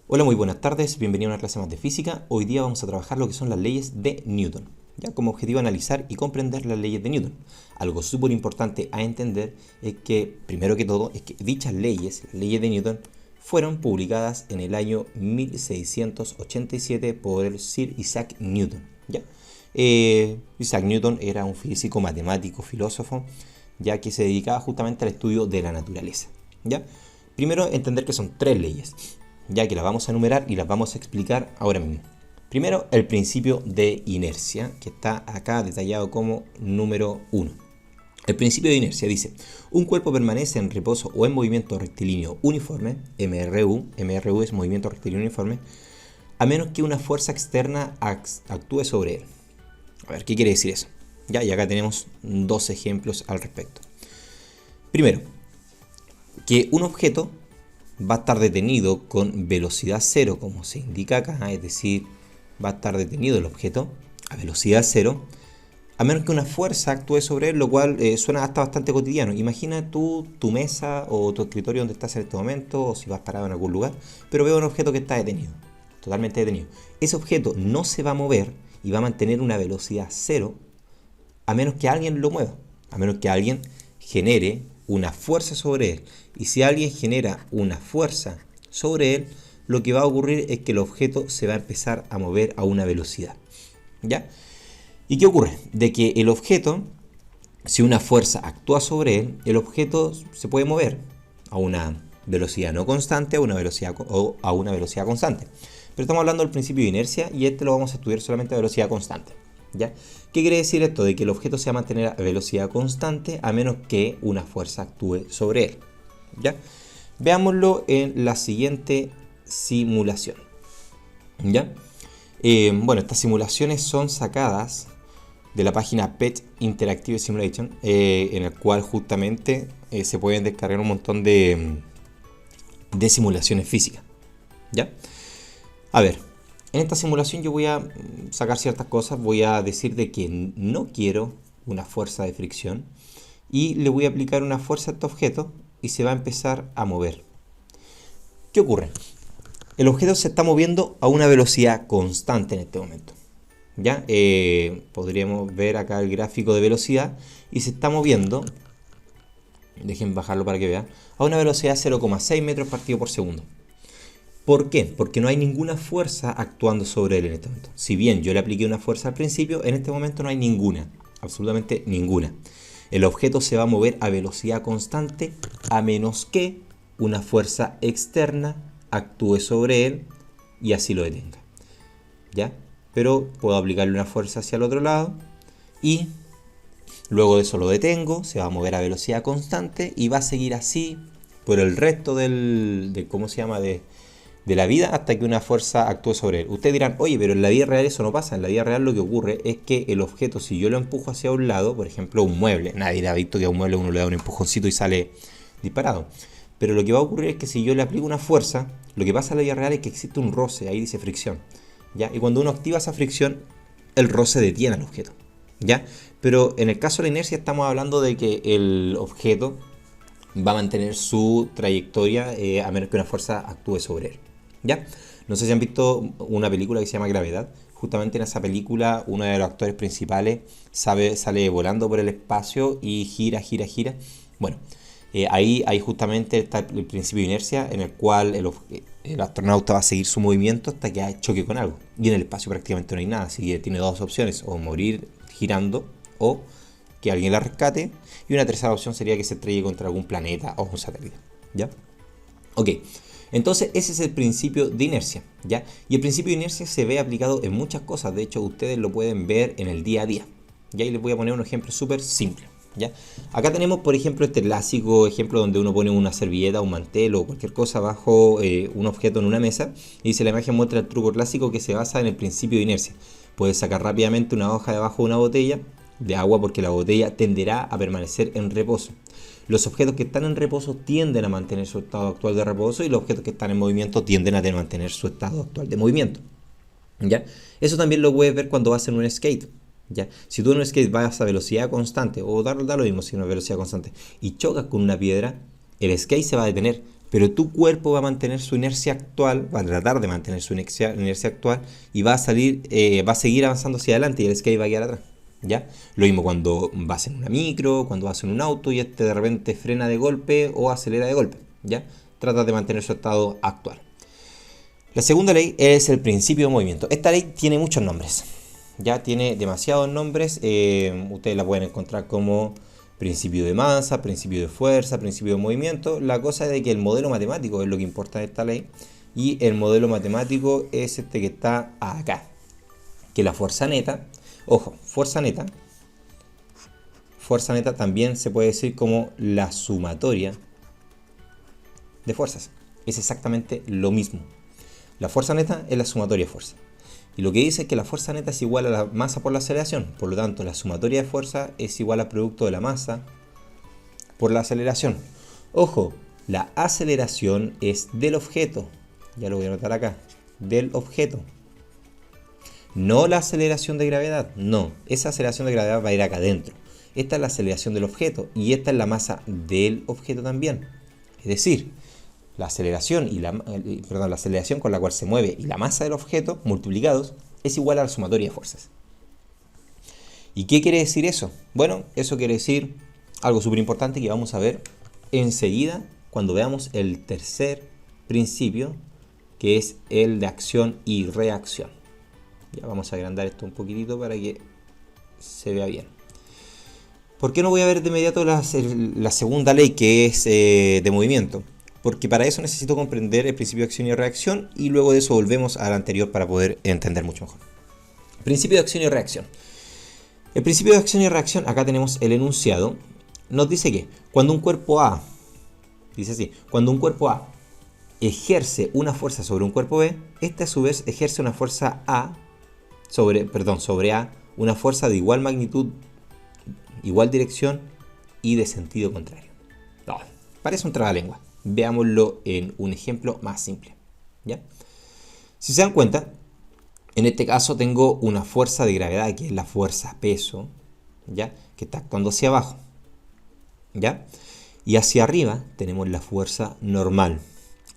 Hola, muy buenas tardes, bienvenido a una clase más de física. Hoy día vamos a trabajar lo que son las leyes de Newton, ya como objetivo analizar y comprender las leyes de Newton. Algo súper importante a entender es que, primero que todo, es que dichas leyes, las leyes de Newton, fueron publicadas en el año 1687 por el Sir Isaac Newton, ¿ya? Isaac Newton era un físico, matemático, filósofo, ya que se dedicaba justamente al estudio de la naturaleza, ¿ya? Primero, entender que son tres leyes, ya que las vamos a enumerar y las vamos a explicar ahora mismo. Primero, el principio de inercia, que está acá detallado como número 1. El principio de inercia dice: un cuerpo permanece en reposo o en movimiento rectilíneo uniforme, MRU es movimiento rectilíneo uniforme, a menos que una fuerza externa actúe sobre él. A ver, ¿qué quiere decir eso? Ya, y acá tenemos dos ejemplos al respecto. Primero, que un objeto va a estar detenido con velocidad cero, como se indica acá, es decir, va a estar detenido el objeto a velocidad cero, a menos que una fuerza actúe sobre él, lo cual suena hasta bastante cotidiano. Imagina tú tu mesa o tu escritorio donde estás en este momento, o si vas parado en algún lugar, pero veo un objeto que está detenido, totalmente detenido. Ese objeto no se va a mover y va a mantener una velocidad cero, a menos que alguien lo mueva, a menos que alguien genere una fuerza sobre él. Y si alguien genera una fuerza sobre él, lo que va a ocurrir es que el objeto se va a empezar a mover a una velocidad, ¿ya? ¿Y qué ocurre? De que el objeto, si una fuerza actúa sobre él, el objeto se puede mover a una velocidad no constante o a una velocidad constante. Pero estamos hablando del principio de inercia y este lo vamos a estudiar solamente a velocidad constante, ¿ya? ¿Qué quiere decir esto? De que el objeto se va a mantener a velocidad constante a menos que una fuerza actúe sobre él, ¿ya? Veámoslo en la siguiente simulación, ¿ya? Bueno, estas simulaciones son sacadas de la página PET Interactive Simulation, en el cual justamente se pueden descargar un montón de simulaciones físicas, ¿ya? A ver, en esta simulación yo voy a sacar ciertas cosas, voy a decir de que no quiero una fuerza de fricción y le voy a aplicar una fuerza a este objeto y se va a empezar a mover. ¿Qué ocurre? El objeto se está moviendo a una velocidad constante en este momento, ¿ya? Podríamos ver acá el gráfico de velocidad y se está moviendo, dejen bajarlo para que vean, a una velocidad de 0,6 metros partido por segundo. ¿Por qué? Porque no hay ninguna fuerza actuando sobre él en este momento. Si bien yo le apliqué una fuerza al principio, en este momento no hay ninguna, absolutamente ninguna. El objeto se va a mover a velocidad constante a menos que una fuerza externa actúe sobre él y así lo detenga, ¿ya? Pero puedo aplicarle una fuerza hacia el otro lado y luego de eso lo detengo, se va a mover a velocidad constante y va a seguir así por el resto ¿cómo se llama? De la vida hasta que una fuerza actúe sobre él. Ustedes dirán, oye, pero en la vida real eso no pasa. En la vida real lo que ocurre es que el objeto, si yo lo empujo hacia un lado, por ejemplo un mueble, nadie ha visto que a un mueble uno le da un empujoncito y sale disparado. Pero lo que va a ocurrir es que si yo le aplico una fuerza, lo que pasa en la vida real es que existe un roce, ahí dice fricción, ¿ya? Y cuando uno activa esa fricción, el roce detiene al objeto, ¿ya? Pero en el caso de la inercia estamos hablando de que el objeto va a mantener su trayectoria a menos que una fuerza actúe sobre él, ¿ya? No sé si han visto una película que se llama Gravedad. Justamente en esa película uno de los actores principales sale volando por el espacio y gira. Bueno, ahí justamente está el principio de inercia en el cual el astronauta va a seguir su movimiento hasta que choque con algo. Y en el espacio prácticamente no hay nada, así que tiene dos opciones: o morir girando o que alguien la rescate. Y una tercera opción sería que se estrelle contra algún planeta o un satélite, ¿ya? Ok, entonces ese es el principio de inercia, ¿ya? Y el principio de inercia se ve aplicado en muchas cosas. De hecho, ustedes lo pueden ver en el día a día, ¿ya? Y les voy a poner un ejemplo súper simple, ¿ya? Acá tenemos, por ejemplo, este clásico ejemplo donde uno pone una servilleta, un mantel o cualquier cosa bajo un objeto en una mesa. Y dice, la imagen muestra el truco clásico que se basa en el principio de inercia. Puedes sacar rápidamente una hoja debajo de una botella de agua porque la botella tenderá a permanecer en reposo. Los objetos que están en reposo tienden a mantener su estado actual de reposo y los objetos que están en movimiento tienden a mantener su estado actual de movimiento, ¿ya? Eso también lo puedes ver cuando vas en un skate, ¿ya? Si tú en un skate vas a velocidad constante, o da lo mismo si no es velocidad constante, y chocas con una piedra, el skate se va a detener, pero tu cuerpo va a mantener su inercia actual, va a tratar de mantener su inercia actual y va a seguir avanzando hacia adelante y el skate va a quedar atrás. ¿Ya? Lo mismo cuando vas en una micro, cuando vas en un auto y este de repente frena de golpe o acelera de golpe. ¿Ya? Trata de mantener su estado actual. La segunda ley es el principio de movimiento. Esta ley tiene muchos nombres. Ya tiene demasiados nombres. Ustedes la pueden encontrar como principio de masa, principio de fuerza, principio de movimiento. La cosa es de que el modelo matemático es lo que importa de esta ley. Y el modelo matemático es este que está acá. Que la fuerza neta, ojo, fuerza neta también se puede decir como la sumatoria de fuerzas. Es exactamente lo mismo. La fuerza neta es la sumatoria de fuerza. Y lo que dice es que la fuerza neta es igual a la masa por la aceleración. Por lo tanto, la sumatoria de fuerza es igual al producto de la masa por la aceleración. Ojo, la aceleración es del objeto. Ya lo voy a anotar acá. Del objeto. No la aceleración de gravedad. No, esa aceleración de gravedad va a ir acá adentro. Esta es la aceleración del objeto. Y esta es la masa del objeto también. Es decir, la aceleración la aceleración con la cual se mueve y la masa del objeto multiplicados es igual a la sumatoria de fuerzas. ¿Y qué quiere decir eso? Bueno, eso quiere decir algo súper importante que vamos a ver enseguida cuando veamos el tercer principio, que es el de acción y reacción. Ya vamos a agrandar esto un poquitito para que se vea bien. ¿Por qué no voy a ver de inmediato la segunda ley, que es de movimiento? Porque para eso necesito comprender el principio de acción y reacción y luego de eso volvemos al anterior para poder entender mucho mejor. Principio de acción y reacción. El principio de acción y reacción, acá tenemos el enunciado, nos dice que cuando un cuerpo A, dice así, cuando un cuerpo A ejerce una fuerza sobre un cuerpo B, este a su vez ejerce una fuerza sobre A, una fuerza de igual magnitud, igual dirección y de sentido contrario. No, parece un trabalengua. Veámoslo en un ejemplo más simple. ¿Ya? Si se dan cuenta, en este caso tengo una fuerza de gravedad, que es la fuerza peso, ¿ya? Que está actuando hacia abajo. ¿Ya? Y hacia arriba tenemos la fuerza normal.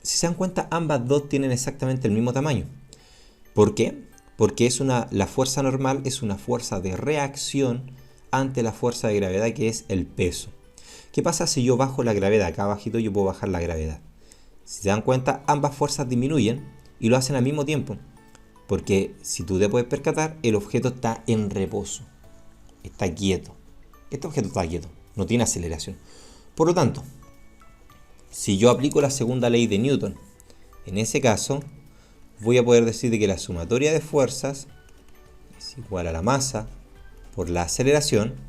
Si se dan cuenta, ambas dos tienen exactamente el mismo tamaño. ¿Por qué? Porque la fuerza normal es una fuerza de reacción ante la fuerza de gravedad, que es el peso. ¿Qué pasa si yo bajo la gravedad? Acá abajito yo puedo bajar la gravedad. Si se dan cuenta, ambas fuerzas disminuyen y lo hacen al mismo tiempo. Porque si tú te puedes percatar, el objeto está en reposo. Está quieto. Este objeto está quieto. No tiene aceleración. Por lo tanto, si yo aplico la segunda ley de Newton, en ese caso, voy a poder decir que la sumatoria de fuerzas es igual a la masa por la aceleración.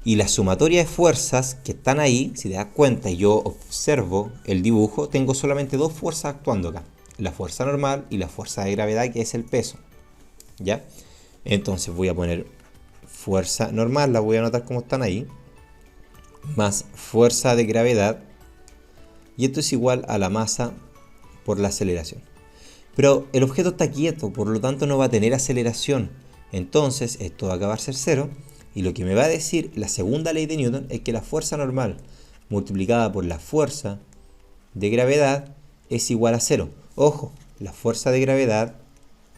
Y la sumatoria de fuerzas que están ahí, si te das cuenta y yo observo el dibujo, tengo solamente dos fuerzas actuando acá. La fuerza normal y la fuerza de gravedad, que es el peso. ¿Ya? Entonces voy a poner fuerza normal, la voy a anotar como están ahí, más fuerza de gravedad. Y esto es igual a la masa por la aceleración. Pero el objeto está quieto, por lo tanto no va a tener aceleración. Entonces esto va a acabar ser cero. Y lo que me va a decir la segunda ley de Newton es que la fuerza normal multiplicada por la fuerza de gravedad es igual a cero. Ojo, la fuerza de gravedad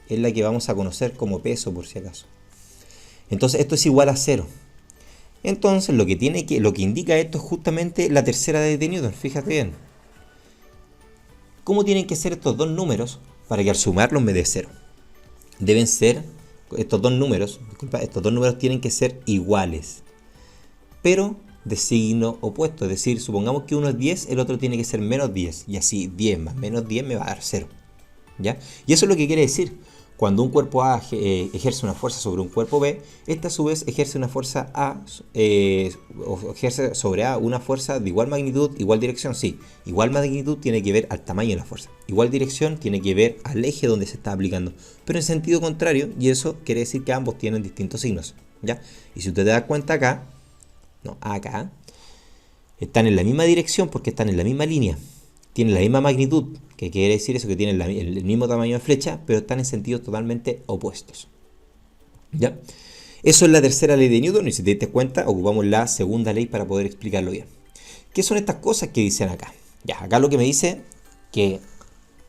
es la que vamos a conocer como peso, por si acaso. Entonces esto es igual a cero. Entonces lo que indica esto es justamente la tercera ley de Newton. Fíjate bien. ¿Cómo tienen que ser estos dos números para que al sumarlos me dé cero? Deben ser estos dos números tienen que ser iguales, pero de signo opuesto. Es decir, supongamos que uno es 10, el otro tiene que ser menos 10. Y así 10 más menos 10 me va a dar 0. ¿Ya? Y eso es lo que quiere decir. Cuando un cuerpo A ejerce una fuerza sobre un cuerpo B, esta a su vez ejerce una fuerza o ejerce sobre A una fuerza de igual magnitud, igual dirección. Sí, igual magnitud tiene que ver al tamaño de la fuerza. Igual dirección tiene que ver al eje donde se está aplicando. Pero en sentido contrario, y eso quiere decir que ambos tienen distintos signos. ¿Ya? Y si usted te da cuenta acá, están en la misma dirección porque están en la misma línea. Tienen la misma magnitud, que quiere decir eso, que tienen el mismo tamaño de flecha, pero están en sentidos totalmente opuestos. ¿Ya? Eso es la tercera ley de Newton, y si te diste cuenta, ocupamos la segunda ley para poder explicarlo bien. ¿Qué son estas cosas que dicen acá? Ya, acá lo que me dice que,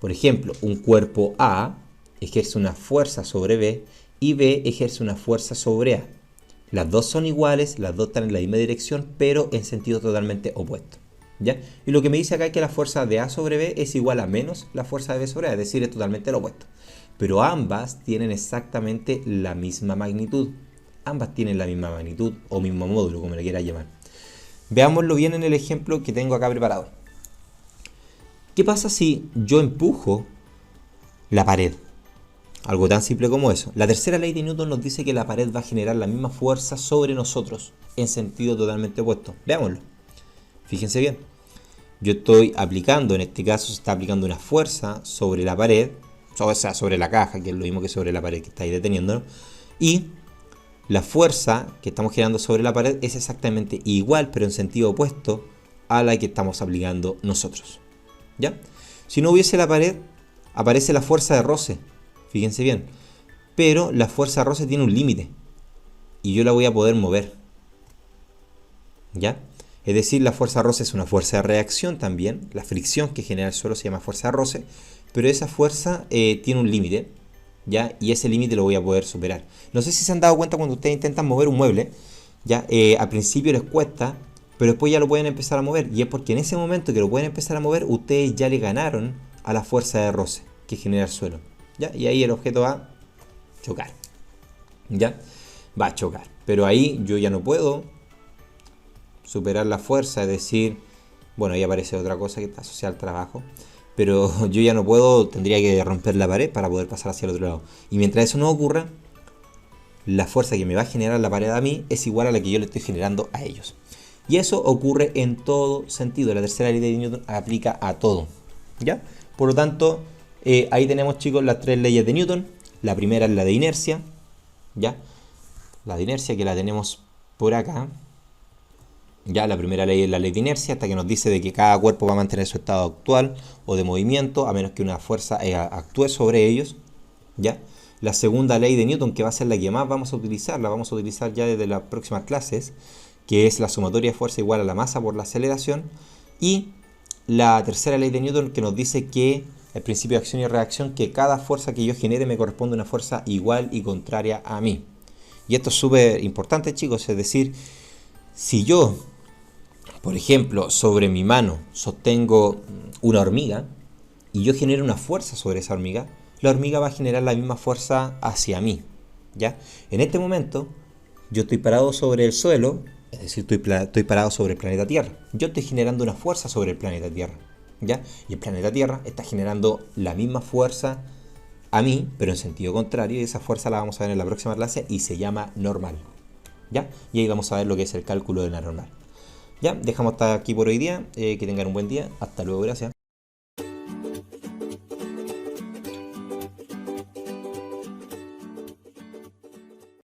por ejemplo, un cuerpo A ejerce una fuerza sobre B y B ejerce una fuerza sobre A. Las dos son iguales, las dos están en la misma dirección, pero en sentido totalmente opuesto. ¿Ya? Y lo que me dice acá es que la fuerza de A sobre B es igual a menos la fuerza de B sobre A, es decir, es totalmente lo opuesto. Pero ambas tienen exactamente la misma magnitud. Ambas tienen la misma magnitud o mismo módulo, como le quiera llamar. Veámoslo bien en el ejemplo que tengo acá preparado. ¿Qué pasa si yo empujo la pared? Algo tan simple como eso. La tercera ley de Newton nos dice que la pared va a generar la misma fuerza sobre nosotros, en sentido totalmente opuesto. Veámoslo. Fíjense bien. Yo estoy aplicando, en este caso se está aplicando una fuerza sobre la pared, o sea, sobre la caja, que es lo mismo que sobre la pared que está ahí deteniéndonos. Y la fuerza que estamos generando sobre la pared es exactamente igual, pero en sentido opuesto a la que estamos aplicando nosotros. ¿Ya? Si no hubiese la pared, aparece la fuerza de roce. Fíjense bien. Pero la fuerza de roce tiene un límite. Y yo la voy a poder mover. ¿Ya? Es decir, la fuerza de roce es una fuerza de reacción también. La fricción que genera el suelo se llama fuerza de roce. Pero esa fuerza tiene un límite. ¿Ya? Y ese límite lo voy a poder superar. No sé si se han dado cuenta cuando ustedes intentan mover un mueble. ¿Ya? Al principio les cuesta, pero después ya lo pueden empezar a mover. Y es porque en ese momento que lo pueden empezar a mover, ustedes ya le ganaron a la fuerza de roce que genera el suelo. ¿Ya? Y ahí el objeto va a chocar. ¿Ya? Va a chocar. Pero ahí yo ya no puedo superar la fuerza, es decir, bueno, ahí aparece otra cosa que está asociada al trabajo. Pero yo ya no puedo, tendría que romper la pared para poder pasar hacia el otro lado. Y mientras eso no ocurra, la fuerza que me va a generar la pared a mí es igual a la que yo le estoy generando a ellos. Y eso ocurre en todo sentido. La tercera ley de Newton aplica a todo. ¿Ya? Por lo tanto, ahí tenemos, chicos, las tres leyes de Newton. La primera es la de inercia. ¿Ya? La de inercia que la tenemos por acá. Ya, la primera ley es la ley de inercia, hasta que nos dice de que cada cuerpo va a mantener su estado actual o de movimiento, a menos que una fuerza actúe sobre ellos. ¿Ya? La segunda ley de Newton, que va a ser la que más vamos a utilizar, la vamos a utilizar ya desde las próximas clases, que es la sumatoria de fuerza igual a la masa por la aceleración. Y la tercera ley de Newton, que nos dice que el principio de acción y reacción, que cada fuerza que yo genere me corresponde a una fuerza igual y contraria a mí. Y esto es súper importante, chicos, es decir, si yo, por ejemplo, sobre mi mano sostengo una hormiga y yo genero una fuerza sobre esa hormiga, la hormiga va a generar la misma fuerza hacia mí. ¿Ya? En este momento, yo estoy parado sobre el suelo, es decir, estoy parado sobre el planeta Tierra. Yo estoy generando una fuerza sobre el planeta Tierra. ¿Ya? Y el planeta Tierra está generando la misma fuerza a mí, pero en sentido contrario, y esa fuerza la vamos a ver en la próxima clase y se llama normal. ¿Ya? Y ahí vamos a ver lo que es el cálculo de la normal. Ya, dejamos hasta aquí por hoy día. Que tengan un buen día. Hasta luego, gracias.